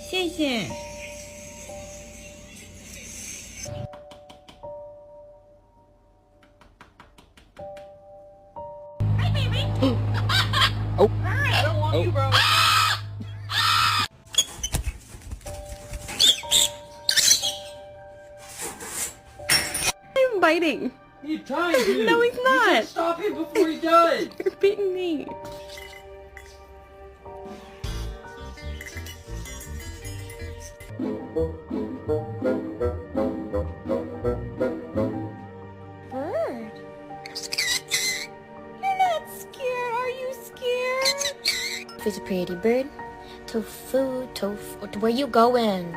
谢谢。Oh, I don't want you, bro. I'm biting. He's trying to. No, he's You not. should stop him before he does. You're beating me. Bird. You're not scared. Are you scared? It's a pretty bird. Tofu, tofu. Where you going?